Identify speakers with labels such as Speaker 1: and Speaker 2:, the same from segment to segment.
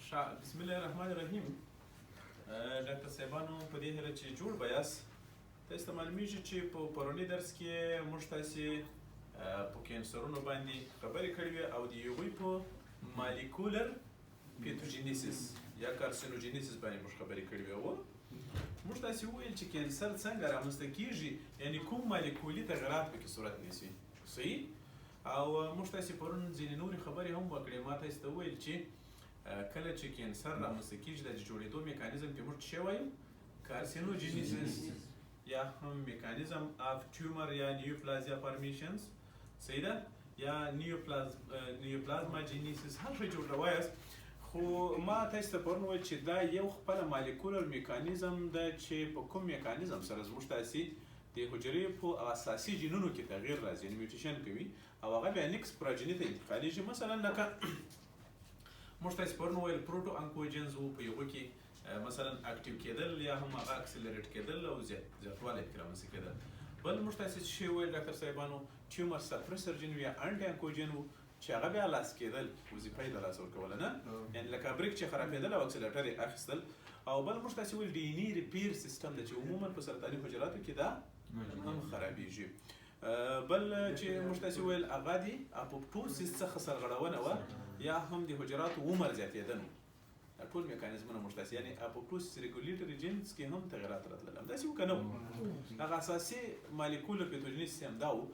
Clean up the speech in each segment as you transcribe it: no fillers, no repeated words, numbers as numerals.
Speaker 1: بسم الله الرحمن الرحیم. ډاکټر صاحبانو په دې هیله چې جوړ به یاست، تاسو ته معلومیږي چې په پروني درس کې موږ تاسې په کینسرونو باندې خبرې کړې وې او د هغوی په مالیکولر پیتوجینیسیس یا کارسینوجینیسیس باندې موږ خبرې کړې وې. موږ تاسې وویل چې کینسر څنګه رامنځته کیږي، یعنی کوم مالیکولي تغیرات پکې صورت نیسي. صحیح؟ او موږ تاسې پرون ځینې نورې خبرې هم وکړې. ما تاسې ته وویل چې کله چې کینسر رامنځته کیږي د جوړېدو میکانیزم کې موږ څه وایو؟ کارسینوجینیسیس یا هم میکانیزم اف ټیومر یا نیوپلازیا فارمیشنز. صحیح ده؟ یا نیوپلازما جینیسیس، هر شی جوړ وایاست. خو ما تاسو ته پرون وویل چې دا یو خپل مالیکولر میکانیزم ده چې په کوم میکانیزم سره زموږ تاسې د حجرې په اساسي جینونو کې تغییر راځي، یعنی میوټیشن کوي او هغه بیا نیکس پروجیني ته انتقالیږي. مثلا لکه موږ تاسې پرون وویل پروټو انکوجنز وو، په هغو کې مثلا اکټیو کېدل یا هم هغه اکسلریټ کېدل او زیاتوالی پکې رامنځته کېدل. بل موږ تاسې څه شی وویل ډاکټر صاحبانو؟ ټیومر سپریسر جین یا انټي انکوجن وو چې هغه بیا لاس کېدل، وظیفه یې د لاسه ورکوله، نه یعنې لکه بریک چې خرابېدل او اکسلریټر یې اخیستل. او بل موږ تاسې وویل ډي ان اي ریپیر سیستم دی چې عموما په سرطاني حجراتو کې دا هم خرابېږي. بل چې موږ تاسې وویل هغه د اپوپټوسیس څخه سرغړونه وه یا هم د حجراتو عمر زیاتېدل. دا ټول میکانیزمونه موږ تاسې یعنې اپوپټوسیس ریګولیټري جینز کې هم تغیرات راتلل. همداسې وو که نه وو؟ هغه اساسي مالیکولر پیتوجینیسیس هم دا وو.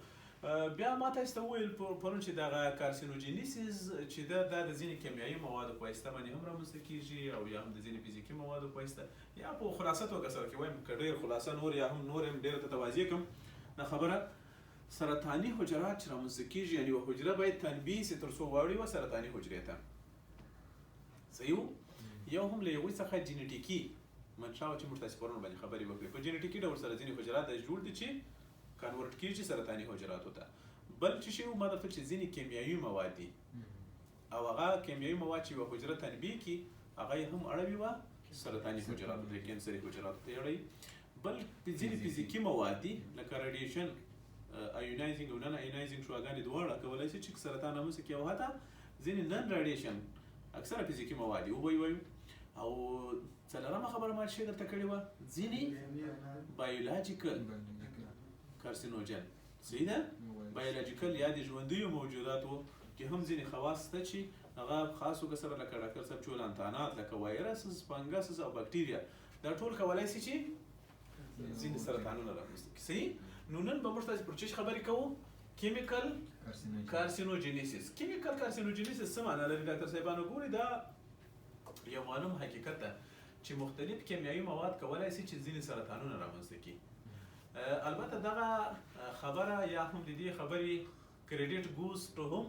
Speaker 1: بیا ما تاسو ته وویل پرون چې دغه کارسینوجینیسیس چې ده دا د ځینې کیمیایي موادو په واسطه باندې هم رامنځته کیږي او یا هم د ځینې فزیکي موادو په واسطه، یا په خلاصه توګه سره کې وایم که ډېر خلاصه نور یا هم نور هم ډېره ته توضیح کړم نه خبره. سرطاني حجرات چې رامنځته کیږي، یعنې یوه حجره باید تنبیه سي تر څو واوړي وه سرطاني حجرې ته. صحیح وو؟ یو هم له هغوی څخه جینیټیکي منشا وه چې موږ تاسې پرون باندې خبرې وکړې. په جینیټیکي ډول سره ځینې حجرات داسې جوړ دي چې کنورټ کیږي سرطاني حجراتو ته. بل چې شی ما درته چې ځینې کیمیاوي مواد دي او هغه کیمیاوي مواد چې یوه حجره تنبیه کړي هغه یې هم اړوي وه سرطاني حجراتو ته، کینسري حجراتو ته یې اړوي. بل ځینې فزیکي مواد دي لکه رادیشن، ایونایزینګ او نن ایونایزینګ شعاګانې دواړه کولی شي چې سرطان رامنځته کړي، او حتی ځینې نن راډیشن اکثره فزیکي مواد دي وایو. او څلورمه خبره ما چې درته کړې وه ځینې بایولوجیکل کارسینوجن. صحیح ده؟ بایولوجیکل یا د ژوندیو موجوداتو کې هم ځینې خواص شته چې هغه خاصو کسره لکه ډاکټر صاحب چې لانتانات لکه وایرسز، فنګسز او بکټیریا دا ټول کولی شي چې ځینې سرطانونه رامنځته کړي. صحیح؟ نو نن به موږ تاسې پر څه خبرې کوو؟ کیمیکل کارسینوجینیسیس. کیمیکل کارسینوجینیسیس څه معنا لري ډاکټر صاحبانو؟ ګورئ دا یو معلوم حقیقت ده چې مختلف کیمیاوي مواد کولی شي چې ځینې سرطانونه رامنځته کړي. البته دغه خبره یا هم د دې خبرې کریډیټ ګوز ټو هم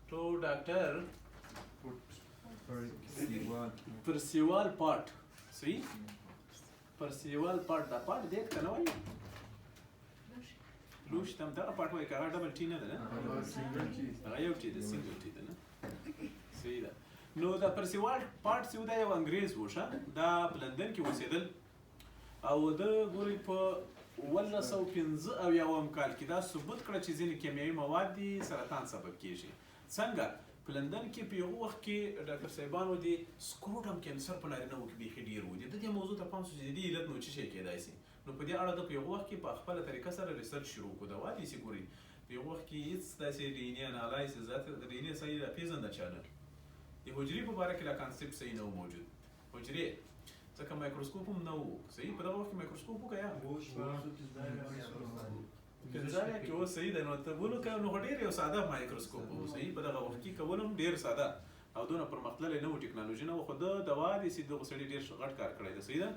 Speaker 1: ټو ډاکټر پرسیوال پاټ. صحیح؟ پرسیوال پاټ. دا پاټ دې ته نه وایي لوش ته هم دغه پاټ وایي که هغه ډبل ټي نه ده، نه هغه یو ټي ده، سنګل ټي ده، نه صحیح ده. نو د پرسیوال پاټ چې و دا یو انګریز و ښه، دا په لندن کې اوسېدل او د ګورئ په 1915 کال کې دا ثبوت کړه چې ځینې کیمیاوي مواد دي سرطان سبب کیږي. څنګه؟ په لندن کې په یو وخت کې ډاکټر صاحبانو د سکروټم کینسر په نارینه‌وو کې بیخي ډېر و. د دې موضوع ته پام شو چې د دې علت نو څه شی کیدای شي. نو په دې اړه د په یو وخت کې په خپله طریقه سره ریسرچ شروع کړو. دوا دې چې ګورئ په یو وخت کې هېڅ داسې ډي ان اې انالایسز د ډي ان اې صحیح راپېژنده چا نه، د حجرې په باره کې دا کانسپټ صحیح نه و موجود. حجرې ځکه مایکروسکوپ هم نه و. صحیح؟ په دغه وخت کې مایکروسکوپ وکړه یا پنځه کې و. صحیح ده؟ نو ته ولو که نو ډېر یو ساده مایکروسکوپ و. صحیح؟ په دغه وخت کې کول هم ډېر ساده او دونه پرمختللی نه و، ټکنالوژي نه و، خو د دوا داسې دغه سړي ډېر غټ کار کړی ده. صحیح ده؟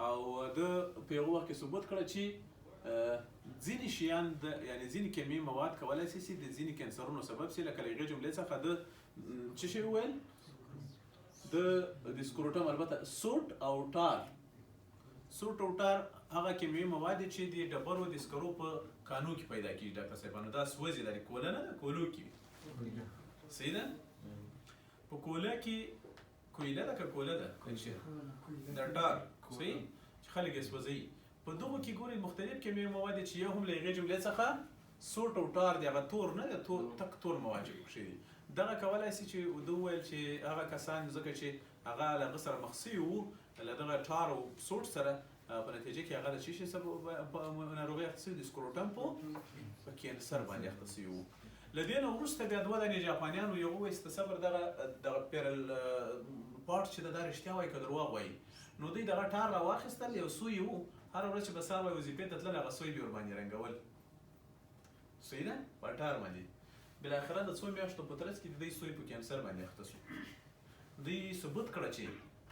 Speaker 1: او د په یو وخت کې ثبوت کړه چې ځینې شیان یعنې ځینې کیمیاوي مواد کولی شي چې د ځینې کینسرونو سبب شي. لکه له هغې جملې څخه د څه شی وویل؟ د سکروټم، البته سوټ او ټار. سوټ او ټار هغه کیمیاوي مواد دي چې د ډبرو د سکرو په کانو کې پیدا کېږي ډاکټر صاحبانو. دا سوځي، دا کوله نه ده، کولو کې وي. صحیح ده؟ په کوله کې کویله ده که کوله ده؟ دا ټار. صحیح؟ چې خلک یې سوځوي. په دغو کې ګورئ مختلف کیمیاوي مواد چې یو هم له هغې جملې څخه سوټ او ټار دی هغه تور نه دی، تک تور مواد پکښې دي. دغه کولی شي چې ده وویل چې هغه کسان ځکه چې هغه له هغه سره مخ سوي وو له دغه ټار او سوټ سره په نتیجه کې هغه د څه شي سبب ناروغۍ اخته سوي د سکروټم په کینسر باندې اخته سوي وو. له دې نه وروسته بیا 2 دانې جاپانیانو یو وویسته صبر دغه پیرل پارټ چې دا رښتیا وایي که درواغ وایي. نو دوی دغه ټار راواخیستل، یو سوی وو، هره ورځ چې به سهار وایي وظیفې ته تلل هغه سوی به ورباندې رنګول. صحیح ده؟ په ټار باندې بالاخره د 2 میاشتو په ترڅ کې د دوی سوی په کینسر باندې اخته سو. دوی ثبوت کړه چې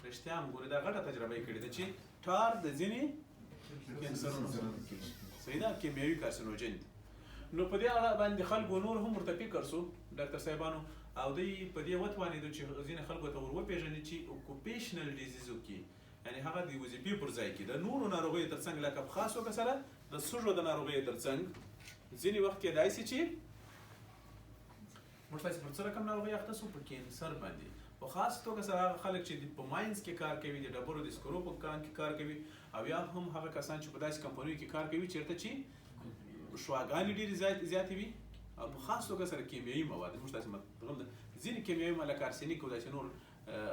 Speaker 1: رښتیا هم ګورې دا غټه تجربه یې کړې ده چې ټار د ځینې کینسرونو سبب کېږي. صحیح ده؟ کیمیاوي کارسینوجن دي. نو په دې اړه باندې خلکو نور هم ورته فکر سو ډاکټر صاحبانو، او دوی په دې وتوانېدو چې ځینې خلکو ته ور وپېژني چې اوکوپیشنل ډیزیزو کې یعنې هغه د وظیفې پر ځای کې د نورو ناروغیو تر څنګ لکه په خاص توګه سره د سږو د ناروغیو تر څنګ ځینې وخت کېدای شي چې موږ تاسې پر څه رقم ناروغۍ اخته سو په کینسر باندې. په خاص توګه سره هغه خلک چې په ماینز کې کار کوي، د ډبرو د سکرو په کان کې کار کوي، او یا هم هغه کسان چې په داسې کمپنیو کې کار کوي چېرته چې شواګانې ډېرې زیاتې وي، او په خاص توګه سره کیمیاوي مواد موږ تاسې مطلب ځینې کیمیاوي مواد لکه ارسنیک او داسې نور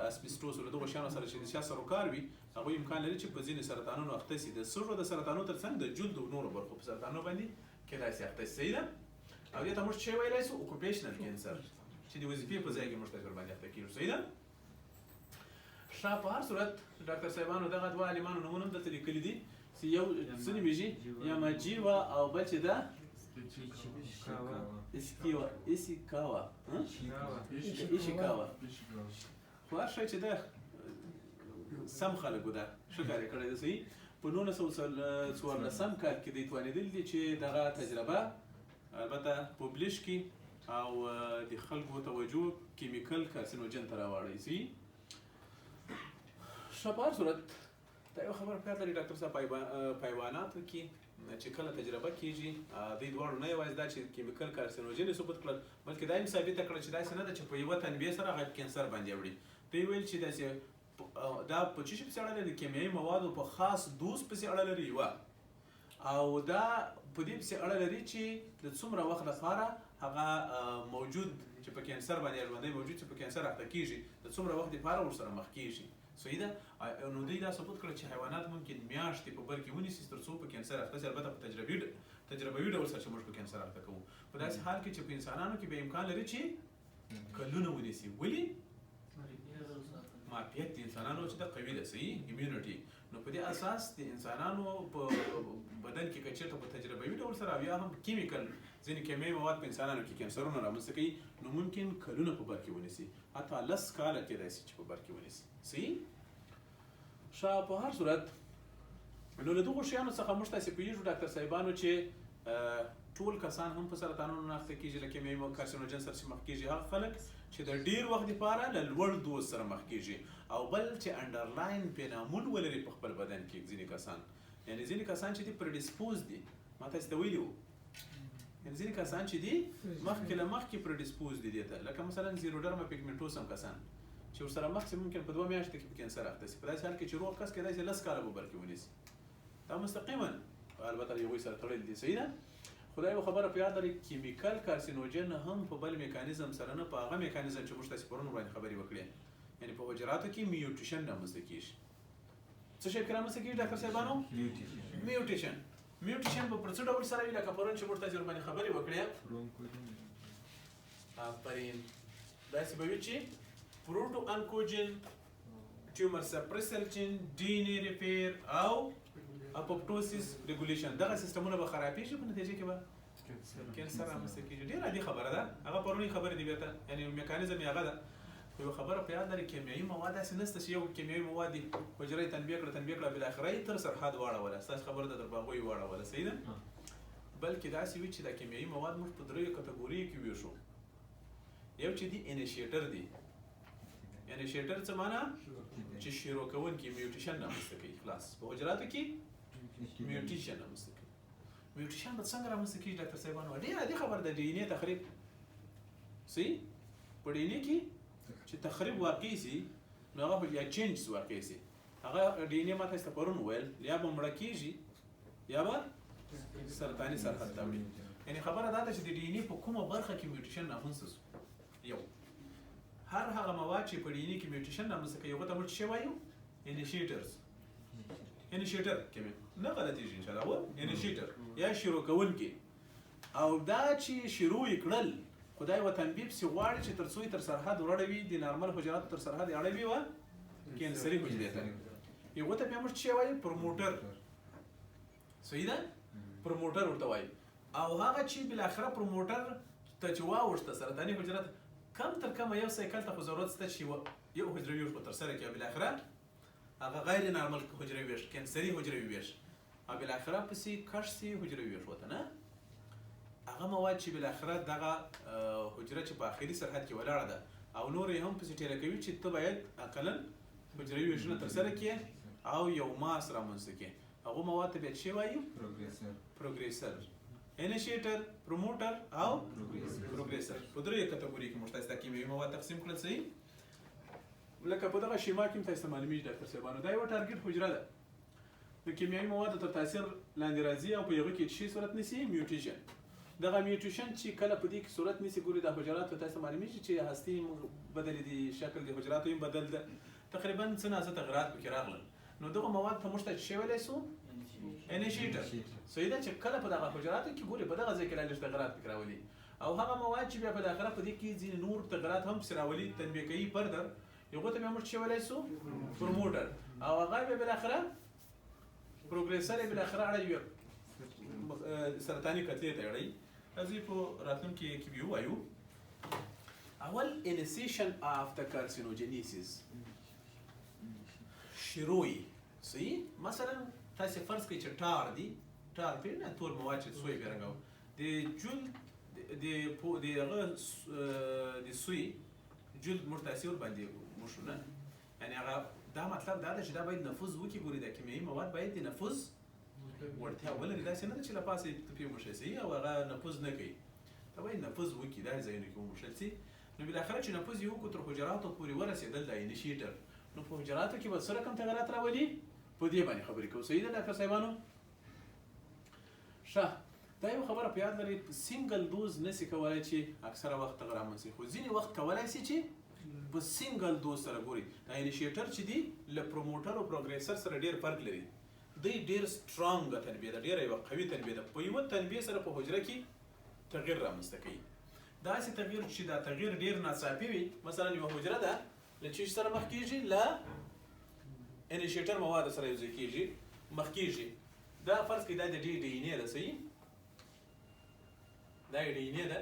Speaker 1: اسبسټوس او دغو شیانو سره چې د چا سره کار وي هغوی امکان لري چې په ځینې سرطانونو اخته شي. د سږو د سرطانونو تر څنګ د جلد او نورو برخو په سرطانونو باندې کېدای شي اخته شي. صحیح ده؟ او دې ته موږ څه ویلی شو؟ اوکوپیشنل کینسر چې د وظیفې په ځای کې موږ تاسې ورباندې اخته کېږو. صحیح ده؟ ښه، په هر صورت ډاکټر صاحبانو دغه 2 عالمانو نومونه هم دلته لیکلي دي چې یو څه نومېږي یاماجیوا او بل چې ده ایشیکاوا. خو هر شی چې ده سم خلکو ده ښه کار یې کړی ده. صحیح. په 1914 کال کې دوی توانېدلي دي چې دغه تجربه البته پبلیش کړي او د خلکو توجه کیمیکل کارسینوجن ته راواړوي. صحیح. ښه، په هر صورت دا یو خبره پکار لري ډاکټر صاحب په حیواناتو کې چې کله تجربه کېږي دوی دواړو نه یوازې دا چې کیمیکل کارسینوجن یې ثبوت کړل بلکې دا یې ثابته کړه چې داسې نه ده چې په یوه تنبیه سره هغه کینسر باندې وړي. دوی ویل چې داسې دا په څه شي پسې اړه لري؟ کیمیاوي موادو په خاص دوز پسې اړه لري یوه، او دا په دې پسې اړه لري چې د څومره وخت لپاره هغه موجود چې په کینسر باندې ژوندی موجود چې په کینسر اخته کېږي د څومره وخت لپاره ورسره مخ کېږي. صحیح ده؟ نو دوی دا ثبوت کړه چې حیوانات ممکن میاشتې په بر کې ونیسي تر څو په کینسر اخته شي، البته په تجربوي ډول سره چې موږ په کینسر اخته کوو. په داسې حال کې چې په انسانانو کې به امکان لري چې کلونه ونیسي. ولې؟ معافیت د انسانانو چې ده قوي ده. صحیح. امیونټي. نو په دې اساس د انسانانو په بدن کې که چېرته په تجربوي ډول سره او یا هم کیمیکل ځینې کیمیاوي مواد په انسانانو کې کینسرونه رامنځته کوي نو ممکن کلونه په بر کې ونیسي، حتی 10 کاله کېدای شي چې په بر کې ونیسي. صحیح. ښه، په هر صورت نو له دغو شیانو څخه موږ تاسې پوهېږو ډاکټر صاحبانو چې ټول کسان هم په سرطانونو نه اخته کېږي له کیمیاوي کارسینوجن سره چې مخ کېږي هغه خلک چې د ډېر وخت لپاره له لوړ دوز سره مخ کېږي، او بل چې انډرلاین پینامون ولري په خپل بدن کې ځینې کسان، یعنې ځینې کسان چې دي پرډسپوز دي. ما تاسې ته ویلي وو یعنې ځینې کسان چې دي مخکې له مخکې پرډسپوز دي دې ته، لکه مثلا زیروډرما پیګمنټوسم کسان چې ورسره مخ شي ممکن په 2 میاشتو کې په کینسر اخته شي. په داسې حال کې چې روغ کس کېدای شي 10 کاله په بر کې ونیسي. دا مستقیما البته له هغوی سره تړلي دي. صحیح ده؟ خو دا یو خبره په یاد لرئ کیمیکل کارسینوجن هم په بل میکانیزم سره نه، په هغه میکانیزم چې موږ تاسې پرون وړاندې خبرې وکړې، یعنې په حجراتو کې میوټیشن رامنځته کېږي. څه شی پکې رامنځته کېږي ډاکټر صاحبانو؟ میوټیشن. میوټیشن به پر څه ډول سره وي؟ لکه پرون چې موږ تاسې ورباندې خبرې وکړې. آفرین. داسې به وي چې پروټو انکوجن، ټیومر سپریسر جین، ډي ان اے ریپیر او اپوپټوسیس ریګولیشن، دغه سیستمونه به خرابېږي، په نتیجه کې به کینسر رامنځته کېږي. ډېره عادي خبره ده، هغه پرونۍ خبرې دي بېرته، یعنې میکانیزم یې هغه ده. خو یوه خبره په یاد لرئ کیمیاوي مواد داسې نشته چې یو کیمیاوي مواد دي حجره یې تنبیه کړه بالاخره یې تر سرحد واړوله، ستاسې خبره ده تر باغوی واړوله. صحیح ده؟ بلکې داسې وي چې دا کیمیاوي مواد موږ په 3 کټګوریو کې ویشو. یو چې دي انیشیټر دي. انیشیټر څه معنا؟ چې شروع کوونکي میوټیشن رامنځته کوي. خلاص په حجراتو کې میوټیشن رامنځته کوي. میوټیشن به څنګه رامنځته کېږي ډاکټر صاحبانو؟ ډېره عادي خبره ده، ډي ان اے تخریب. صحیح. په ډي ان اے کې چې تخریب واقع شي نو هغه یا چینجز واقع شي، هغه ډي ان اے ما تاسې ته پرون وویل یا به مړه کېږي یا به سرطاني سرحد ته وړي. یعنی خبره دا ده چې د ډي ان اې په کومه برخه کې میوټیشن رامنځته سو. یو هر هغه مواد چې په ډي ان اې کې میوټیشن رامنځته کوي هغه ته موږ څه وایو؟ انیشیټرز. انیشیټر کې نه غلطېږي انشاءالله، هو انیشیټر یا شروع کوونکي. او دا چې شروع یې کړل خدای و تنبیه پسې غواړي چې تر څو یې تر سرحد وروړوي د نارمل حجراتو تر سرحد یې اړوي وه کینسري حجرې ته. یو ته بیا موږ څه وایو؟ پروموټر. صحیح ده؟ پروموټر ورته وایي. او هغه چې بالاخره پروموټر ته چې واوښته سرطاني حجرات کم تر کمه یو سایکل ته خو ضرورت شته چې یو حجروي ویش به ترسره کړي او بالاخره هغه غیر نارمل حجروي ویش کینسري حجروي ویش او بالاخره پسې کش سي حجروي ویش وته نه هغه مواد چې بالاخره دغه حجره چې په آخري سرحد کې ولاړه ده او نور یې هم پسې ټیله کوي چې ته باید اقلا حجروي ویشونه ترسره کړي او یو ماس رامنځته کړي. هغو مواد ته بیا څه وایو؟ پروګریسر. انیشیټر، پروموټر او پروګریسر. په درې کټګوري کې موږ تاسو ته کیمیاوي مواد تقسیم کړل. صحیح؟ لکه په دغه شیما کې تاسو معلومیږي ډاکټر صاحبانو دا یو ټارګټ حجره ده. د کیمیاوي موادو تر تاثیر لاندې راځي او په هغه کې شي صورت نیسي میوټیشن. دغه میوټیشن چې کله په دې کې صورت نیسي ګوري د حجراتو تاسو معلومیږي چې هستي بدل دي، شکل د حجراتو هم بدل ده، تقریبا څه نازه تغیرات پکې راغلل. نو دغه مواد ته موږ ته څه ویلی سو؟ انیشیټر. صحیح ده چې کله په دغه حجراتو کې ګوري په دغه ځای کې لږ تغیرات پکې راولي او هغه مواد چې بیا په داخله په دې کې ځینې نور تغیرات هم پسې راولي تنبیه کوي فردر هغو ته بیا موږ څه ویلی سو؟ پروموټر. او هغه بیا بالاخره پروګریسر یې بالاخره اړوي سرطاني کتلې ته اړوي. راځئ په راتلونکي کې به ووایو. اول initiation of the carcinogenesis شروعي. صحیح؟ مثلا تاسو فرض کړئ چې ټار دي، ټار پیژنئ ټول مواد چې سوی بیا رنګو د جلد د هغه د سوی جلد موږ تاسې ورباندې وشو نه، یعنې هغه دا مطلب دا ده چې دا باید نفوذ وکړي. ګوري دا کیمیاوي مواد باید د نفوذ وړتیا ولري، داسې نه ده چې له پاسه یې تپې وموښل سي او هغه نفوذ نه کوي. دا باید نفوذ وکړي، دا ځایونو کې وموښل سي. نو بالاخره چې نفوذ یې وکړو تر حجراتو پورې ورسېدل دا انیشیټر. نو په حجراتو کې به څه رقم تغیرات راولي؟ په دې باندې خبرې کوو. صحیح ده ډاکټر صاحبانو؟ ښه، دا یو خبره په یاد لرئ، سینګل دوز نسي کولی چې اکثره وخت دغه رامنځته شي، خو ځینې وخت کولی سي چې په سینګل دوز سره ګوري. دا انیشیټر چې دي له پروموټر او پروګریسر سره ډېر فرق لري. دوی ډېر سترانګ تنبیه ده، ډېره یوه قوي تنبیه ده. په یوه تنبیه سره په حجره کې تغییر رامنځته کوي. داسې تغییر چې دا تغییر ډېر ناڅاپي وي. مثلا یوه حجره ده له څه سره مخ کېږي؟ له انیشیټر مواد سره یو ځای کېږي، مخ کېږي. دا فرض کړئ دا د ډي ان اې ده. صحیح؟ دا یې ډي ان اې ده.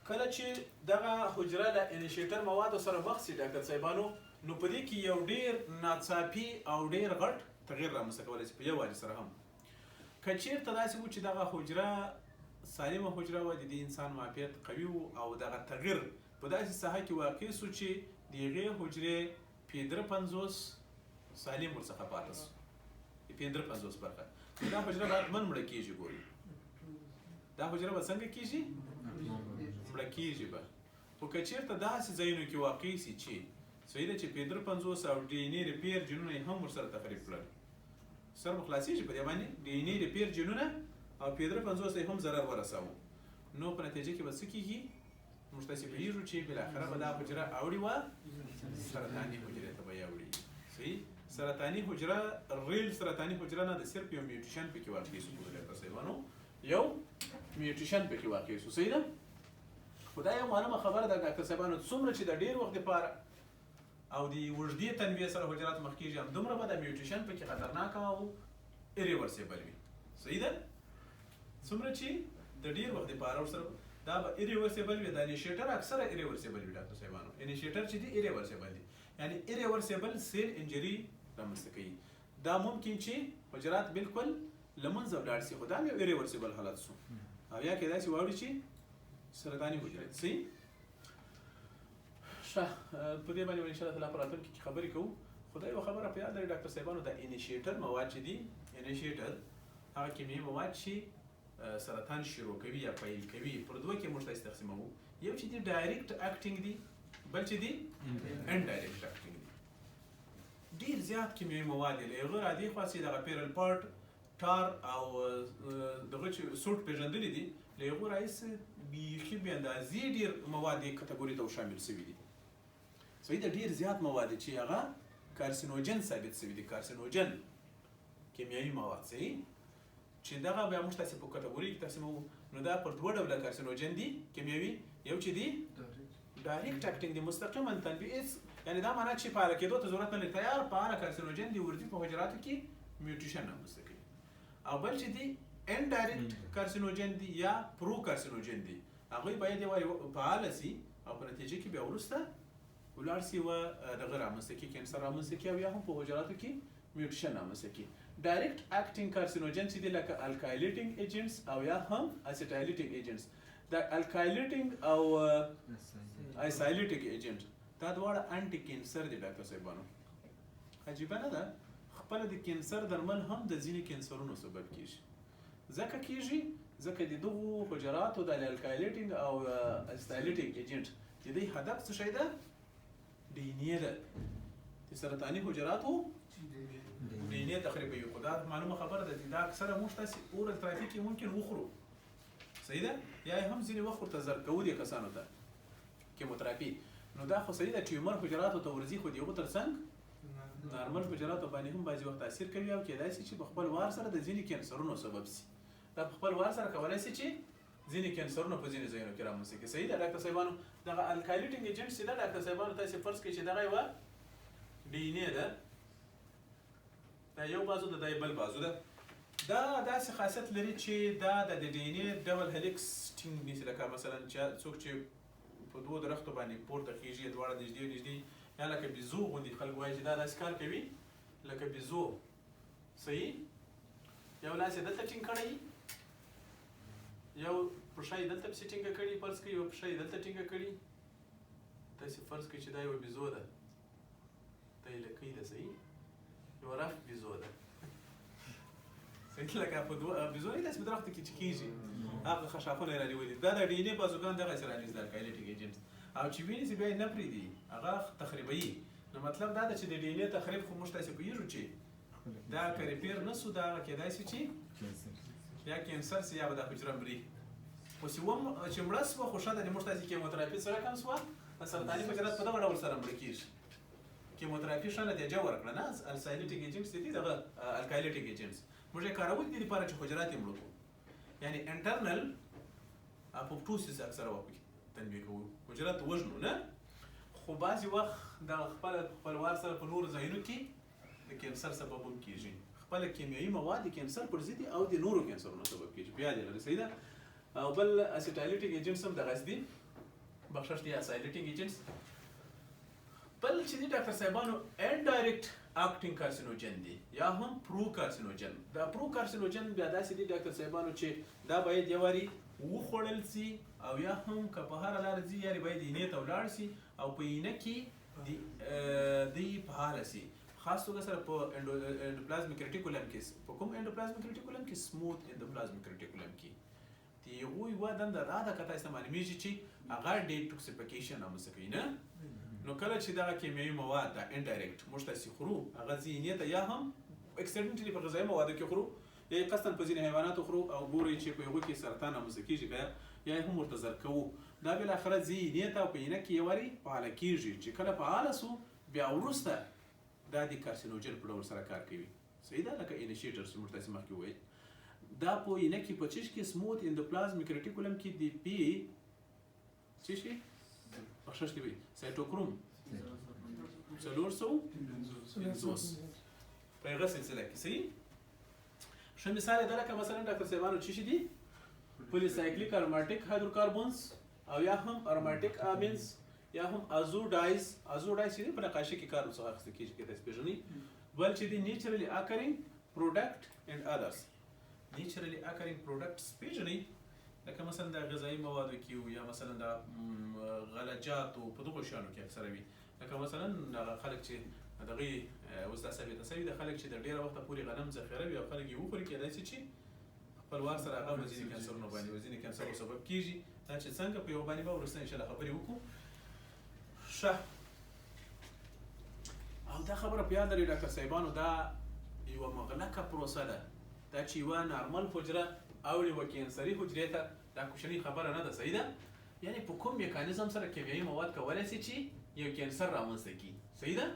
Speaker 1: کله چې دغه حجره له انیشیټر موادو سره مخ شي ډاکټر صاحبانو، نو په دې کې یو ډېر ناڅاپي او ډېر غټ تغییر رامنځته کولی شي په یو والي سره هم. که چېرته داسې و چې دغه حجره سالمه حجره وه، د دې انسان معافیت قوي و او دغه تغییر په داسې ساحه کې واقع سو چې د هغې حجرې 55 سالم ورڅخه پاته سو، 55 برخه. دا حجره به حتمن مړه کېږي. ګوري دا حجره به څنګه کېږي؟ مړه کېږي به. خو که چېرته داسې ځایونو کې واقع سي چې صحیح ده چې 55 او ډي ان اې ریپیر جینونه یې هم ورسره تخریب کړل، سر به خلاصېږي په دې باندې. ډي ان اې ریپیر جینونه او 55 یې هم ضرر ورساوه. نو په نتیجه کې به څه کېږي؟ موږ تاسې پوهېږو چې بالاخره به دا حجره اوړې وه سرطاني حجرې ته به یې اوړي. صحیح؟ سرطاني حجره ریل سرطاني حجره نه ده، صرف یو میوټیشن پکې واقع سو. ډاکټر صاحبانو یو میوټیشن پکې واقع سو. صحیح ده؟ خو دا یو معلومه خبره ده ډاکټر صاحبانو، څومره چې د ډېر وخت دپاره او د اوږدې تنبیه سره حجرات مخ کېږي همدومره به د میوټیشن پکې خطرناکه او ایریورسیبل وي. صحیح ده؟ څومره چې د ډېر وخت دپاره ورسره دا به ایریورسیبل وي. د انیشیټر اکثره ایریورسیبل وي ډاکټر صاحبانو. انیشیټر چې دي ایریورسیبل دي، یعنی ایریورسیبل سیل انجری رامنځته کوي. دا ممکن چې حجرات بالکل له منځه ولاړ شي، خو دا هم یو ایریورسیبل حالت سو او یا کېدای شي واوړي چې سرطاني حجرې. صحیح؟ ښه، په دې باندې به انشاءالله تعالی په راتلونکي کې خبرې کوو. خو دا یوه خبره په یاد لرئ ډاکټر صاحبانو، دا انیشیټر مواد چې دي، انیشیټر هغه کیمیاوي مواد چې سرطان شروع کوي یا پیل کوي. پر دوه کې موږ تاسې تقسیموو. یو چې دي ډایرکټ اکټینګ دي، بل چې دي انډایرکټ اکټینګ دي. ډېر زیات کیمیاوي مواد دي له هغه راځي خاصې دغه پیرل پارټ، ټار او دغه چې سوټ پېژندلي دي، له هغو راهیسې بیخي بې اندازې ډېر مواد یې کټګوري ته شامل شوي دي. صحیح ده، ډېر زیات مواد چې هغه کارسینوجن ثابت شوي دي، کارسینوجن کیمیاوي مواد. صحیح، چې دغه بیا موږ تاسې په کټګوري کې تقسیموو. نو دا پر دوه ډوله کارسینوجن دي کیمیاوي. یو چې دي ډایرکټ اکټینګ دي، مستقیما تنبیه، یعنی دا معنا چې فعاله کېدو ته ضرورت نه لري، تیار فعاله کارسینوجن دي ورځي په حجراتو کې میوټیشن رامنځته کوي. او بل چې دي انډایرکټ کارسینوجن دي یا پرو کارسینوجن دي، هغوی باید یوارې فعاله سي او په نتیجه کې بیا وروسته ولاړ سي و دغه رامنځته کړي، کینسر رامنځته کړي او یا هم په حجراتو کې میوټیشن رامنځته کړي. ډایرکټ اکټینګ کارسینوجن چې دي لکه الکایلیټینګ ایجنټس او یا هم اسیټایلیټینګ ایجنټس. د الکایلیټینګ او اسایلیټیک ایجنټ دا دواړه انټي کینسر دي ډاکټر صاحبانو. عجیبه نه ده، خپل د کینسر درمل هم د ځینې کینسرونو سبب کیږي. ځکه د دغو حجراتو د الکایلیټینګ او اسایلیټیک ایجنټ د دې هدف څه شی ده؟ ډي ان اے ده. د سرطاني حجراتو ډي ان اے تخریبوي. خو دا معلومه خبره ده چې دا اکثره موږ تاسې اورال ترافیک کې ممکن وخورو. صحیح ده، یا هم ځینې وخت ورته زر کوو دې کسانو ته کیموتراپي. نو دا خو صحیح ده، ټیومر حجراتو ته ورځي، خو د هغو تر څنګ نارمل حجراتو باندې هم بعضې وخت تاثیر کوي او کیدای شي چې په خپل وار سره د ځینې کینسرونو سبب شي. دا په خپل وار سره کولی شي چې ځینې کینسرونه په ځینې ځایونو کې رامنځته کړي. صحیح ده ډاکټر صاحبانو. دغه الکایلیټینګ ایجنټ چې ده ډاکټر صاحبانو تاسې فرض کړئ چې دغه یوه ډي ان اے ده، دا یو بازو ده، دا یې بل بازو ده. دا داسې خاصیت لري چې دا د ډي ان اے ډبل هلیکس ټینګ نیسي. لکه مثلا چې څوک چې په دوو درختو باندې پورته خیږي، دواړه نږدې یا لکه بیزو غوندې خلک وایي چې دا داسې کار کوي لکه بیزو. صحیح، یو لاس یې دلته ټینګ کړی، یو پښه یې دلته پسې ټینګه کړې، فرض کړئ یو پښه یې دلته ټینګه کړې. تاسې فرض کړئ چې دا یوه بیزو ده، دا یې لکۍ ده. صحیح، یوه رف بیزو ده. صحیح، لکه په بیزو یې داسې په درختو کې چې کېږي هغه خشاکونه یې رانیولي. دا د ډي ان اے بازوګان دغسې رانیسي، د الکایلیټینګ ایجنټس. او چې ویني بیا یې نه پرېږدي، هغه تخریبوي. نو مطلب دا ده چې د ډي ان اے تخریب خو موږ تاسې پوهېږو چې دا که ریپیر نه سو، دا کېدای شي چې یا کینسر سي یا به دا حجره مري. خو چې مړه سوه خو ښه ده، موږ تاسې کیموتراپي سره کم سوه، سرطاني حجرات په دغه ډول سره مړه کېږي. کیموتراپي ښه نتیجه ورکړه نه. اسایلیټیک ایجنټس دي، دغه الکایلیټیک ایجنټس موږ یې کارول دي لپاره چې حجرات یې مړه کړو، یعنی انټرنل اپوپټوسیس اکثره وخت تنبیه کوو، حجرات وژنو نه. خو بعضې وخت د خپل وار سره په نورو ځایونو کې د کینسر سبب هم کېږي. خپله کیمیاوي مواد د کینسر پر ضد او د نورو کینسرونو سبب کېږي. بیا دې لري. صحیح ده. او بل اسیټایلیټیک ایجنټس هم دغسې دي، بخشش دي اسایلیټیک ایجنټس. بل چې دي ډاکټر صاحبانو انډایرکټ اکټینګ کارسینوجن دي یا هم پرو کارسینوجن. دا پرو کارسینوجن بیا داسې دي ډاکټر صاحبانو چې دا باید یو وارې وخوړل سي او یا هم که په هره لاره ځي یارې باید اینې ته ولاړ سي او په اینه کې دی فعاله سي. خاص توګه سره په انډوپلازمیک ریټیکولم کې. په کوم انډوپلازمیک ریټیکولم کې؟ سموث انډوپلازمیک ریټیکولم کې. د هغوی یوه دنده دا ده که تاسې ته معلومېږي چې هغه ډیټوکسیفیکیشن رامنځته کوي نه. نو کله چې دغه کیمیاوي مواد دا انډایرکټ موږ تاسې خورو، هغه ځي اینې ته یا هم اکسیډنټلي په غذایي موادو کې خورو، یا یې قصداً په ځینې حیواناتو خورو او ګورئ چې په هغوی کې سرطان رامنځته کېږي، که یا یې هم ورته زر کوو. دا بالاخره ځي اینې ته او په اینه کې یو وارې فعاله کېږي. چې کله فعاله سو بیا وروسته دا د کارسینوجن په ډول سره کار کوي. صحیح ده، لکه انیشیټر چې موږ تاسې مخکې وویل. دا په اینه کې په چیش کې سموث انډوپلازمیک ریټیکولم کې د پی څه شي بخشش دی وي سایټوکروم 450 په هغه سلسله کې. صحیح، ښه مثال یې دا لکه مثلا ډاکټر صاحبانو چې شي دي پولیسایکلیک اروماټیک هایدروکاربونز او یا هم اروماټیک امینز یا هم ازوډایز. ازوډایز چې په نقاشي کې کار څخه اخیستل کېږي کې تاسې پېژنئ. بل چې دي نیچرلی اکرینګ پروډکټ اینډ ادرس. نیچرلی اکرینګ پروډکټس پېژنئ، لکه مثلا د غذایي موادو کې یا مثلا د غلجاتو په دغو شیانو کې اکثره وي. لکه مثلا خلک چې دغې اوس دا ثابته شوي ده، خلک چې د ډېره وخته پورې غنم ذخیره وي او خلک یې وخوري، کېدای شي چې خپل وار سره هغه به ځینې کینسرونو باندې او ځینې کینسرو سبب کېږي. دا چې څنګه په یوه باندې به وروسته انشاءالله خبرې وکړو. ښه، او دا خبره په یاد لرئ ډاکټر صاحبانو، دا یوه مغلقه پروسه ده. دا چې یوه نارمل حجره اوړي یوه کینسري حجرې ته دا کوچنۍ خبره نه ده، صحیح ده؟ یعنی په کوم میکانیزم سره کیمیاوي مواد کولی شي چې یو کینسر رامنځته کړي، صحیح ده؟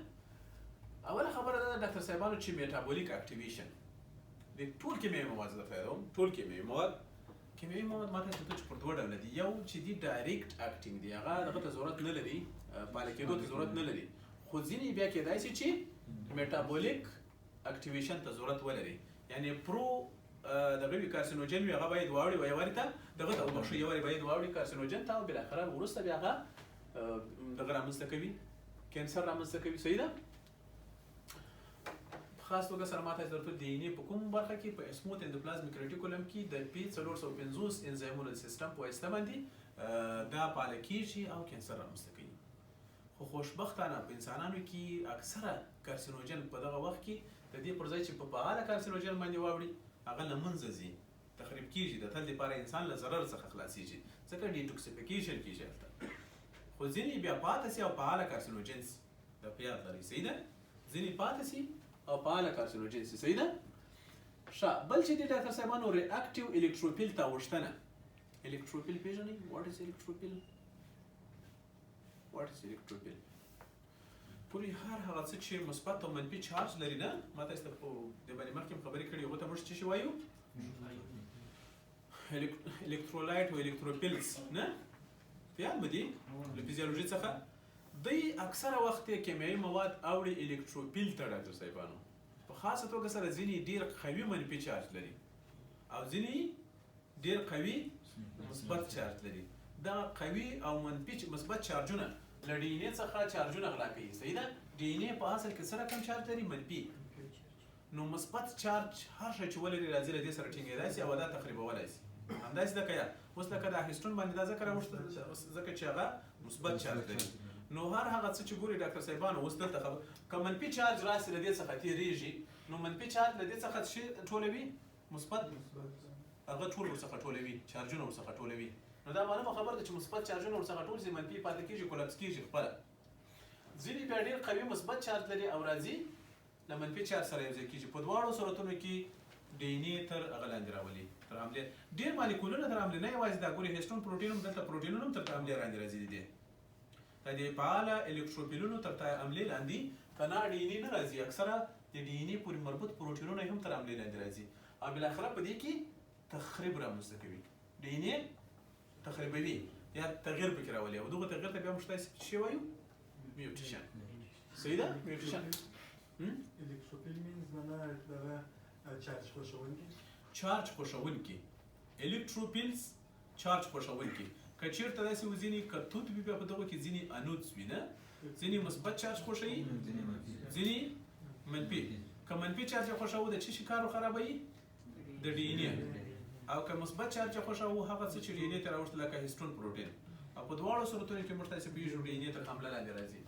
Speaker 1: اوله خبره دا ده ډاکټر صاحبانو چې میټابولیک اکټیویشن د ټول کیمیاوي مواد زه درته یادوم، ټول کیمیاوي مواد ماته څه چې پر دوه ډوله دي، یو چې دي ډایرکټ اکټینګ دي، هغه دغه ته ضرورت نه لري، پالې کېدو ته ضرورت نه لري، خو ځینې بیا کېدای شي چې میټابولیک اکټیویشن ته ضرورت ولري، یعنی پرو دغه وي کارسینوجن وي، هغه باید واوړي یو وارې ته دغه ته وبخښئ، یو وارې باید واوړي کارسینوجن ته، او بالاخره وروسته بیا هغه دغه رامنځته کوي، کینسر رامنځته کوي، صحیح ده؟ خاص توګه سره ماته ضرورت دی نه په کوم برخه کې په اسموث اندوپلازمیک ریټیکولم کې د پی 450 انزایمونو سیستم په واسطه باندې دا پاله کیږي او کینسر رامنځته کوي. خو خوشبختانه په انسانانو کې اکثره کارسینوجن په دغه وخت کې د دې پر ځای چې په فعاله کارسینوجن باندې واوړي هغه له منځه ځي، تخریب کیږي، د تل لپاره انسان له ضرر څخه خلاصیږي، ځکه ډیټوکسیفیکیشن کیږي هلته. خو ځینې بیا پاتې سي او فعاله کارسینوجن سي، دا په یاد لرئ، صحیح ده؟ ځینې پاتې سي او فعاله کارسینوجن سي، صحیح ده؟ ښه، بل چې دی ډاکټر صاحبانو ریاکټیو الکتروپیل ته اوښتنه. الکتروپیل پیژنئ؟ واټ از الکتروپیل؟ واټ از الکتروپیل؟ پورې هر هغه څه چې مثبت او منفي چارج لري، نه ما تاسو ته په دې باندې مخکې خبرې کړې، هغه ته موږ څه شی وایو؟ الکترولایټ او الکتروپیلز، نه؟ په یاد مو دي له فزیولوژي څخه؟ دوی اکثره وخت کیمیاوي مواد اوړي الکتروپیل ته ډاکټر صاحبانو، په خاصه توګه سره ځینې ډېر قوي منفي چارج لري او ځینې ډېر قوي مثبت چارج لري. دا قوي او منفي مثبت چارجونه له ډي ان اې څخه چارجونه غلا کوي، صحیح ده؟ ډي ان اې په اصل کې سره کم چارج لري؟ منفي. نو مثبت چارج هر شی چې ولري راځي له دې سره ټینګېدای شي او دا تخریبولی شي. همداسې ده که یا اوس لکه دا هیسټون باندې دا ځکه راوښته ځکه چې هغه مثبت چارج لري. نو هر هغه څه چې ګوري ډاکټر صاحبانو اوس دلته خبر که منفي چارج راسي له دې څخه تېرېږي، نو منفي چارج له دې څخه څه ټولوي؟ مثبت هغه ټول ورڅخه ټولوي، چارجونه ورڅخه ټولوي. نو دا معلومه خبره ده چې مثبت چارجونه ورڅخه ټول شي، منفي پاتې کېږي، کولپس کېږي خپله. ځینې بیا ډېر قوي مثبت چارج لري او راځي له منفي چارج سره یو ځای کېږي. په دواړو صورتونو کې ډي ان اې تر هغه لاندې راولي، تر حملې ډېر مالیکولونه تر حملې، نه یوازې دا ګوري هیسټون پروټین هم دلته پروټینونه هم تر حملې لاندې راځي دي. د دې فعاله الکتروپیلونو تر حملې لاندې تنها ډي ان اې نه راځي، اکثره د ډي ان اې پورې مربوط پروټینونه هم تر حملې لاندې راځي او بالاخره په دې کې تخریب رامنځته کوي. ډي ان اې تخریبوي یا تغییر پکې راولي او دغه تغییر ته بیا موږ تاسې څه شی وایو؟ میوټیشن، صحیح ده؟ میوټیشن.
Speaker 2: الکتروپیل مینز معنا دغه چارج خوښونکي،
Speaker 1: چارج خوښونکي، الکتروپیلز چارج خوښونکي. که چېرته داسې و ځینې که توت وي بیا په دغو کې ځینې انودز وي، نه؟ ځینې مثبت چارج خوښوي، ځینې منفي. که منفي چارج یې خوښوو د څه شي کار خرابوي؟ د ډي ان اې. او که مثبت چارج یې خوښوو هغه څه چې ډي ان اې ته راوښتل لکه هیسټون پروټین، او په دواړو صورتونو کې موږ تاسې پوهېږو ډي ان اې تر حمله لاندې راځي.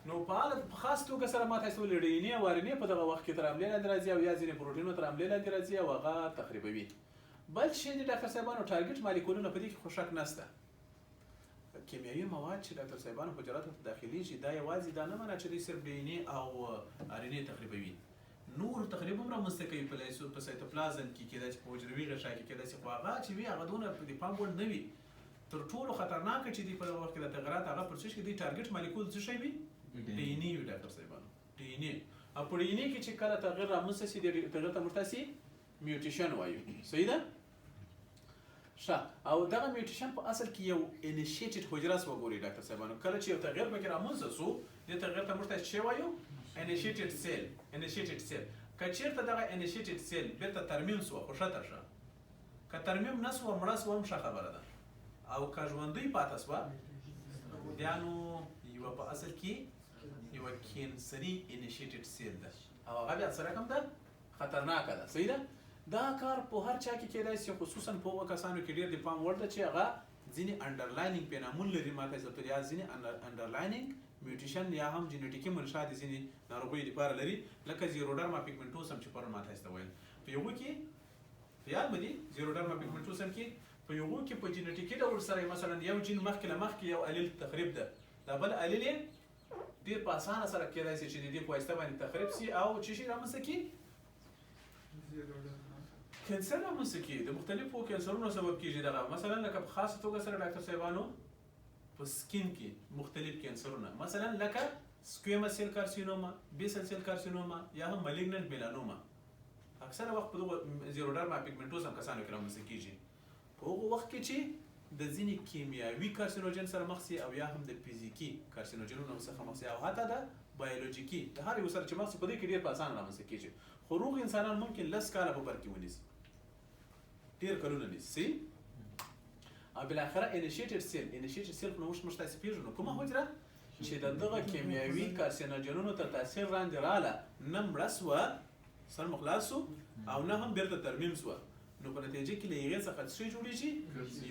Speaker 1: نو په خاص توګه سره ما تاسې وویل ډي ان اې او ار ان اې په دغه وخت کې تر حملې لاندې راځي او یا ځینې پروټینونه تر حملې لاندې راځي او هغه تخریبوي. بل شی د ډاکټر صاحبانو ټارګټ مالیکولونه په دې کې خو شک نشته. کیمیاوي مواد چې ډاکټر صاحبانو حجراتو ته داخلېږي دا یوازې دا نه معنی چې دوی صرف ډي ان اې او ار ان اې تخریبوي، نور تخریب هم رامنځته کوي په سایتوپلازم کې، کېدای شي په حجروي غشا کې، کېدای شي خو هغه چې وي هغه دونه د پام وړ نه وي. تر ټولو خطرناکه چې دي په دغه وخت کې د تغیرات هغه پر څه شي دي ټارګټ مالیکول څه شی وي؟ ډي ان اې وي ډاکټر صاحبانو، ډي ان اې. او په ډي ان اې کې چې کله تغیر رامنځته شي دې تغیر ته موږ تاسې میوټیشن وایو، صحیح ده؟ ښه، او دغه میوټیشن په اصل کې یو انیشیټډ حجره سوه ګوري ډاکټر صاحبانو. کله چې یو تغیر پکې رامنځته سو دې تغیر ته موږ تاسې څه وایو؟ انیشیټډ سیل. انیشیټډ سیل که چېرته دغه انیشیټډ سیل بېرته ترمیم سوه خو ښه تر ښه، که ترمیم نه سوه مړه سوه هم ښه خبره ده، او که ژوندۍ پاته سوه بیا نو یوه په اصل کې یوه کینسري انیشیټډ سیل ده او هغه بیا څه رقم ده؟ خطرناکه ده، صحیح ده؟ دا کار په هر چا کې کېدای شي، خصوصا په هغو کسانو کې ډېر د پام وړ ده چې هغه ځینې انډرلاینینګ پینامون لري، ما ته ضبط یا ځینې انډرلاینینګ میوټیشن یا هم جینیټیکي منشا د ځینې ناروغیو لپاره لري، لکه زیروډرما پیګمنټوسم چې پرون ما تاسو ته ویل. په یوه کې په یاد مو دي زیروډرما پیګمنټوسم کې په یوه کې په جینیټیکي ډول سره مثلا یو جین مخکې له مخکې یو الیل تخریب ده، دا بل الیل یې ډېر په اسانه سره کېدای شي چې د دې په واسطه باندې تخریب شي او څه شي رامنځته کړي؟ کینسر رامنځته کیږي د مختلفو کینسرونو سبب کیږي دغه مثلا لکه په خاصه توګه سره ډاکټر صاحبانو په سکین کې مختلف کینسرونه مثلا لکه سکویمس سیل کارسینوما بیسل سیل کارسینوما یا هم مالیګننت میلانوما اکثره وخت په دغه زیروډرما پیګمنټوزم کسانو کې رامنځته کیږي په هغه وخت کې چې د ځینې کیمیاوي کارسینوجن سره مخ سي او یا هم د فزیکي کارسینوجنونو څخه مخ سي او حتی د بایولوژیکي د هر یو سره چې مخ سي په دې کې ډېر په اسانه رامنځته کیږي خو روغ انسانان ممکن لس کاله په بر کې ونیسي ډېر کلونه نیسي او بالاخره انیشیټډ سیل نو موږ تاسو پیژنو کومه حجره چې دغه کیمیاوي کارسینوجنونو تر تاثیر لاندې رااله نه مړه سوه سر مخلاص او نه هم بیرته ترمیم سوه نو په نتیجه کې له هغې څخه څه جوړېږي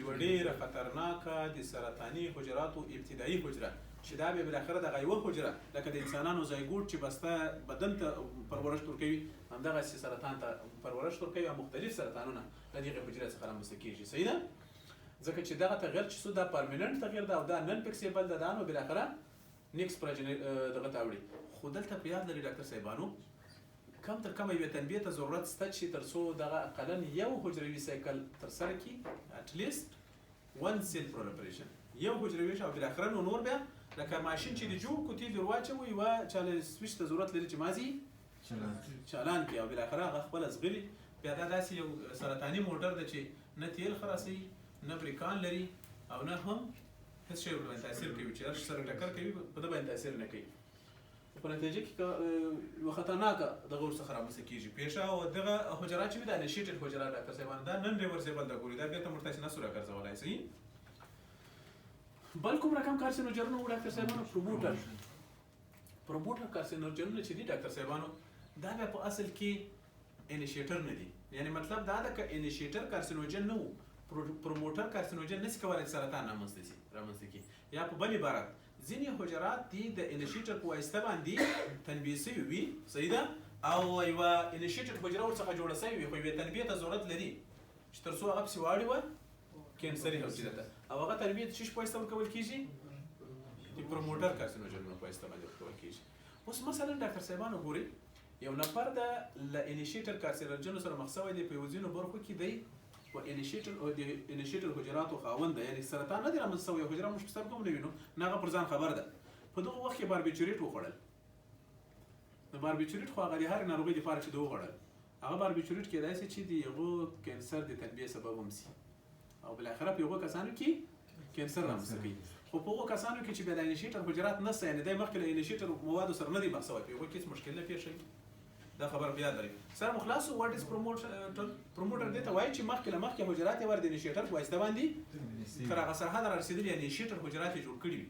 Speaker 1: یوه ډېره خطرناکه د سرطاني حجراتو ابتدایي حجره چې دا بیا بالاخره دغه یوه حجره لکه د انسانانو زایګوټ چې بسته بدن ته پرورش ورکوي همدغسې سرطان ته پرورش ورکوي او مختلف سرطانونه له دغې حجرې څخه رامنځته کېږي صحیح ده ځکه چې دغه تغیر چې څو دا پرمننټ تغیر ده او دا نن فکسیبل ده دا نو بالاخره نیکس دغه ته اوړي خو دلته په یاد لري ډاکټر صاحبانو کم تر کمه یوې تنبیه ته ضرورت شته چې تر څو دغه اقلا یو حجروي سایکل ترسره کړي اټلیسټ ون سیل پرولیفریشن یو حجروي او بالاخره نو نور بیا لکه ماشین چې د جوړ کوتي د واچوي یوه چاله سویچ ته ضرورت لري چې مازی چالان کړي او بالاخره هغه خپله زغلي بیا دا داسې یو سرطاني موټر ده چې نه تیل خلاصوي نه بریکان لري او نه هم هېڅ شی ورباندې تاثیر کوي چې هر شي سره ټکر کوي په ده باندې تاثیر نه کوي په نتیجه کې یوه خطرناکه دغه ورڅخه رامنځته کېږي پیښه او دغه حجرات چې وي دا انیشیټډ حجرات ډاکټر صاحبانو دا نن ریورسیبل ده ګوري دا بېرته موږ تاسې نسو راګرځولی صحیح بل کوم رقم کارسینوجنونه وو ډاکټر صاحبانو پروموټر کارسینوجنونه چې دي ډاکټر صاحبانو دا بیا په اصل کې انیشیټر نه دي یعنی مطلب دا ده که انیشیټر کارسینوجن نه وو پروموټر کارسینوجن نسي کولی سرطان رامنځته کړي یا په بل عبارت ځینې حجرات دي د انیشیټر په واسطه باندې تنبیه سوي وي صحیح ده او یوه انیشیټر حجره ورڅخه جوړه سوې وي خو یوې تنبیه ته ضرورت لري چې تر څو هغه پسې واړې وه کینسري حجره ته او هغه تنبیه د څه شي په واسطه ورکول کېږي د پروموټر کارسینوجنونو په واسطه باندې ورکول کېږي اوس مثلا ډاکټر صاحبانو ګورئ یو نفر د له انیشیټر کارسینوجنو سره مخ شوی دی په یو ځینو برخو کې دی و انیشیټر حجراتو خاوند ده یعنی سرطان نه دی رامنځته شوی حجره موږ په سترګو هم نه وینو نه هغه پر ځان خبر ده په دغه وخت کې باربیچوریټ وخوړل د باربیچوریټ خو هغه د هرې ناروغۍ دپاره چې ده وخوړل هغه باربیچوریټ کیدای شي چې د هغو کینسر د تنبیه سبب هم شي او بالاخره په هغو کسانو کې کینسر رامنځته کوي خو په هغو کسانو کې چې بیا د انیشیټر حجرات نشته یعنې دی مخکې له انیشیټر موادو سره نه دی مخ شوی په هغو کې هېڅ مشکل نه پېښوي دا خبر بیا لري سره مخلاصو واټ از پروموټر دې ته وایي چې مخکې له مخکې حجرات یې ور د انیشیټر په واسطه باندې تر هغه سرحده را رسېدلي یعنې انیشیټر حجرات یې جوړ کړي وي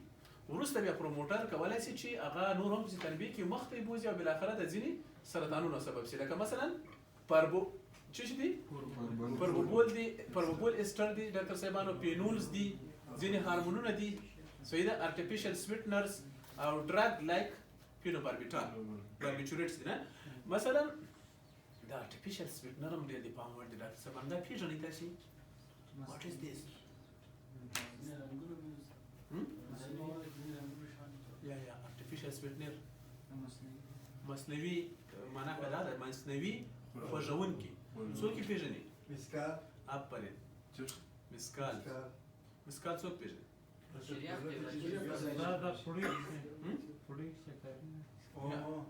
Speaker 1: وروسته بیا پروموټر کولی شي چې هغه نور هم پسې تنبیه کړي مخ ته یې بوځي او بالاخره د ځینې سرطانونو سبب شي لکه مثلا څه شي دي پربوبول ایسټر دي ډاکټر صاحبانو پینولز دي ځینې هارمونونه دي صحیح ده ارټیفیشل سویټنرز او ډرګ لایک فینوباربیټال باربیچوریټس دي نه مثلا دا artificial sweetener هم ډېر د پام وړ دي ډاکټر صاحب همدا پېژنئ تاسې واټ از دیس یا artificial sweetener مصنوعي معنا که دا ده مصنوعي خوږونکي څوک یې پېژني
Speaker 2: مسکال
Speaker 1: آفرین مسکال څوک پېژني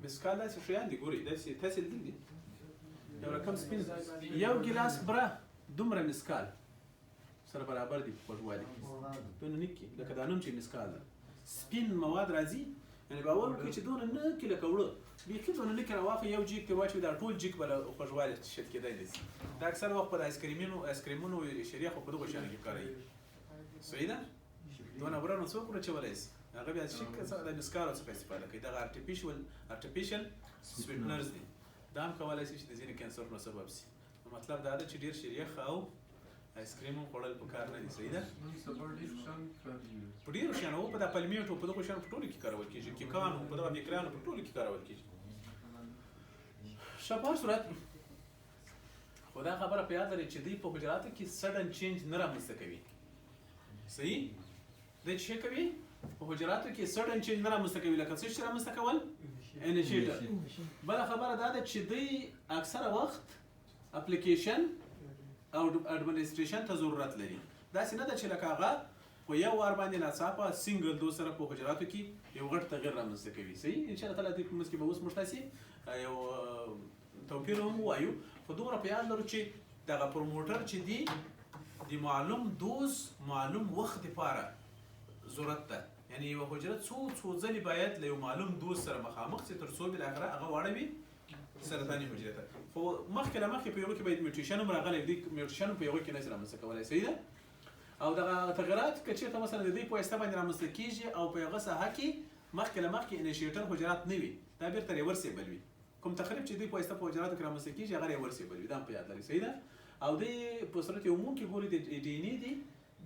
Speaker 1: مسکال داسې شیان دي ګورئ داسې تاسې لیدلي دي یو رقم سپین یو ګیلاس بره دومره مسکال سره برابر دي په خوږوالي دونه نه کي لکه دا نوم چې مسکال ده سپین مواد راځي یعنې باور وکړئ چې دونه نه کي لکه وړه بیخي دونه نه کي راواخلئ یو جیک ته واچوئ دا ټول جیک به له خوږوالي شت کېدی نه شي دا اکثر وخت په د آیسکریمونو شریخ خو په دغو شیانو کې کاروي صحیح ده دونه وړه نو څوک وروچولی شي هغه بیا شیک د مسکالو څخه استفاده کوي دغه ارټیفیشل سویټنرز دي دا هم کولی شي چې د ځینې کینسرونو سبب شي نو مطلب دا ده چې ډېر شریخ او آیسکریم هم خوړل پکار نه دي صحیح ده په ډېرو شیانو په دا پلمیټو په دغو شیانو په ټولو کې کارول کېږي کیکانو په دغه میکرانو په ټولو کې کارول کېږي ښه په هر صورت خو دا خبره په یاد لرئ چې دوی په حجراتو کې سډن چینج نه رامنځته کوي صحیح دوی څه کوي په حجراتو کې سډن چینج نه رامنځته کوي لکه څه چې رامنځته کول انیشیټر بله خبره دا ده چې دوی اکثره وخت اپلیکیشن او اډمنسټریشن ته ضرورت لري. داسې نه ده چې لکه هغه په یو وار باندې ناڅاپه سنګل دوز سره په حجراتو کې یو غټ تغیر رامنځته کوي. صحیح ان شاء الله تعالی دې په منځ کې به اوس موږ تاسې یو توپیر هم ووایو، خو دومره په یاد لرو چې دغه پروموټر چې دی د معلوم دوز معلوم وخت لپاره ضرورت ده. یعنی یوه حجره څو ځلې باید له یو معلوم دوز سره مخامخ شي تر څو بالاخره هغه واړوي سرطاني حجرې ته. خو مخکې له مخکې په یوه کې باید میوټیشن هم راغلی وي، میوټیشن هم په یوه کې نشي رامنځته کولی. صحیح ده؟ او دغه تغیرات که چېرته مثلا د دوی په واسطه باندې رامنځته کېږي او په هغه ساحه کې مخکې له مخکې انیشیټر حجرات نه وي، دا بیرته ریورسیبل وي. کوم تخریب چې دوی په واسطه په حجراتو کې رامنځته کېږي هغه ریورسیبل وي، دا هم په یاد لرئ. صحیح ده؟ او دوی په صورت عموم کې ګوري د ډي ان اې دی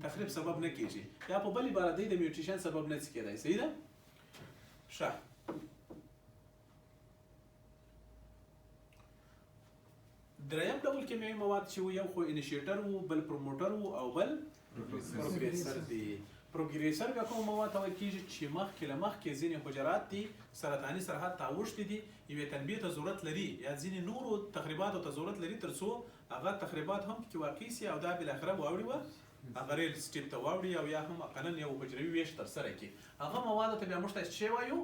Speaker 1: تخریب سبب نه کېږي، یا په بل عبارت دی د میوټیشن سبب نه کېدای. صحیح ده؟ ښه. دریم ډول کیمیاوي مواد چې یو خو انیشیټر وو، بل پروموټر وو او بل پروګریسر دی. پروګریسر بیا کوم مواد ته ویل کېږي چې مخکې له مخکې ځینې حجرات دي سرطاني سرحد ته اوښتي دي، یوې تنبیه ته ضرورت لري یا ځینې نورو تخریباتو ته ضرورت لري تر څو هغه تخریبات هم پکې واقع سي او دا بالاخره واوړي هغه ریل سټیپ ته واوړي او یا هم اقلا یو حجروي ویش ترسره کړي. هغه موادو ته بیا موږ ته څه وایو؟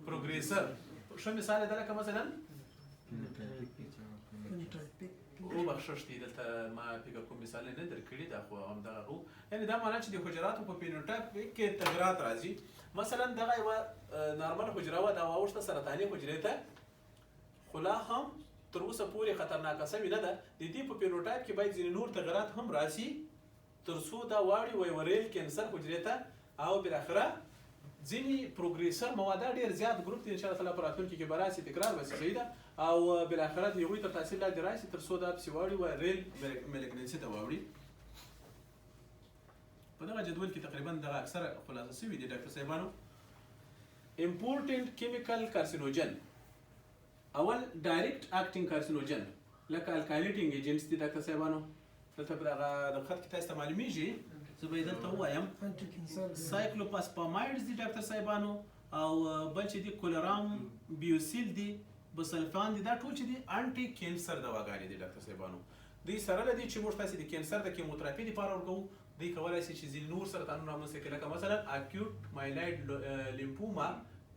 Speaker 1: پروګریسر. ښه مثال یې دا لکه مثلا وبخښه چې دلته ما فکر کوم مثال نه درکړي، دا خو همدغه وو. یعنې دا معنا چې د حجراتو په فینوټایپ کې تغیرات راځي. مثلا دغه یوه نارمل حجره وه، دا واوښته سرطاني حجرې ته، خو لا هم تر اوسه پورې خطرناکه سوې نه ده. د دې په فینوټایپ کې باید ځینې نور تغیرات هم راسي تر څو دا واړي ویوریل کینسر حجرې ته او بالاخره ځینې پروګریسر مواد ډېر زیات ګروپ دي، ان شاء الله تعالی په راتلونکي کې به راسي، تکرار به شي. صحیح ده؟ او بالاخره د هغوی تر تاثیر لاندې راشي تر څو دا پسې واوړي و ریل میلیګننسي ته واوړي. په دغه جدول کې تقریبا دغه اکثره خلاصه شوي دي ډاکټر صاحبانو. امپورټنټ کیمیکل کارسینوجن، اول ډایرکټ اکټینګ کارسینوجن لکه الکالیټینګ ایجنټس دي ډاکټر صاحبانو. دلته په دغه خط کې تاسو ته معلومیږي، زه به یې دلته ووایم. سایکلوپاسپامایډز دي ډاکټر صاحبانو، او بل چې دي کولرام بیوسیل دي، بسلفان دي، دا ټول چې دي انټي کینسر دواګانې دي ډاکټر صاحبانو. دوی سره له دې چې موږ تاسې د کینسر د کیموتراپي دپاره ورکوو، دوی کولی شي چې ځینې نور سرطانونه رامنځته کړي لکه مثلا اکیوټ مایلایډ لیمفوما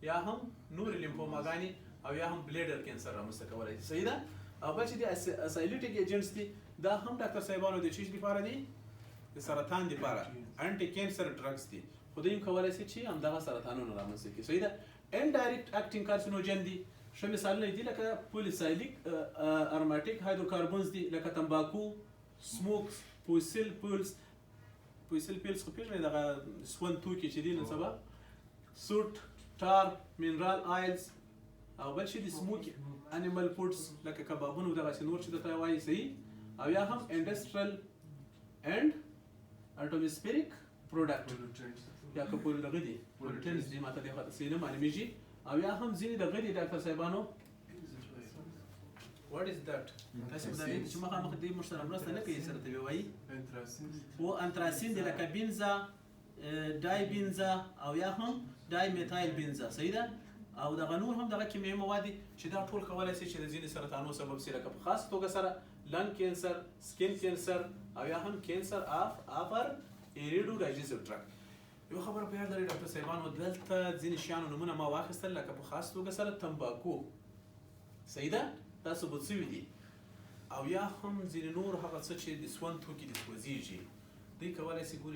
Speaker 1: یا هم نورې لیمفوماګانې او یا هم بلیډر کینسر رامنځته کولی شي. صحیح ده؟ او بل چې دي اسایلیټیک ایجنټس دي، دا هم ډاکټر صاحبانو د چیز دپاره دي؟ د سرطان دپاره انټي کینسر ډرګس دي، خو دوی هم کولی شي چې همدغه سرطانونه رامنځته کړي. صحیح ده؟ انډایرکټ اکټینګ کارسینوجن دي، ښه مثالونه دي لکه پولیسایلیک اروماټیک هایدروکاربونز دي، لکه تمباکو، سموکس، فوسیل پیلز خو پېژنئ دغه سون توکي چې دي نن سبا، سوټ، ټار، منرال آیلز، او بل شي دي سموکي انیمل فوډز لکه کبابونه دغسې نور چې درته وایي. صحیح؟ او یا هم انډسټریل اینډ اټوموسفیریک پروډکټ یا که دغه دي پولوټنز دي، ماته دې خواته څه نه معلومیږي. او یا هم ځینې دغه دي ډاکټر صاحبانو. واټ از دیټ؟ تاسې به دا ویلي چې مخامخ دوی موږ سره مرسته نه کوي، سره ته به وایي و انتراسین دي لکه بینزا، ډای بینزا او یا هم ډای میتایل بینزا. صحیح ده؟ او دغه نور هم دغه کیمیاوي مواد دي چې دا ټول کولی شي چې د ځینې سرطانونو سبب شي، لکه په خاص توګه سره لنګ کینسر، سکین کینسر او یا هم کینسر آف اپر ایریډو ډایجسټیو ټرک. یو خبره په یاد لرئ ډاکټر صاحبانو، دلته ځینې شیانو نومونه ما واخیستل لکه په خاص توګه سره تمباکو. صحیح ده؟ دا ثبوت شوي دي. او یا هم ځینې نور هغه څه چې د سون توکي دي سوځېږي، دوی کولی شي ګوري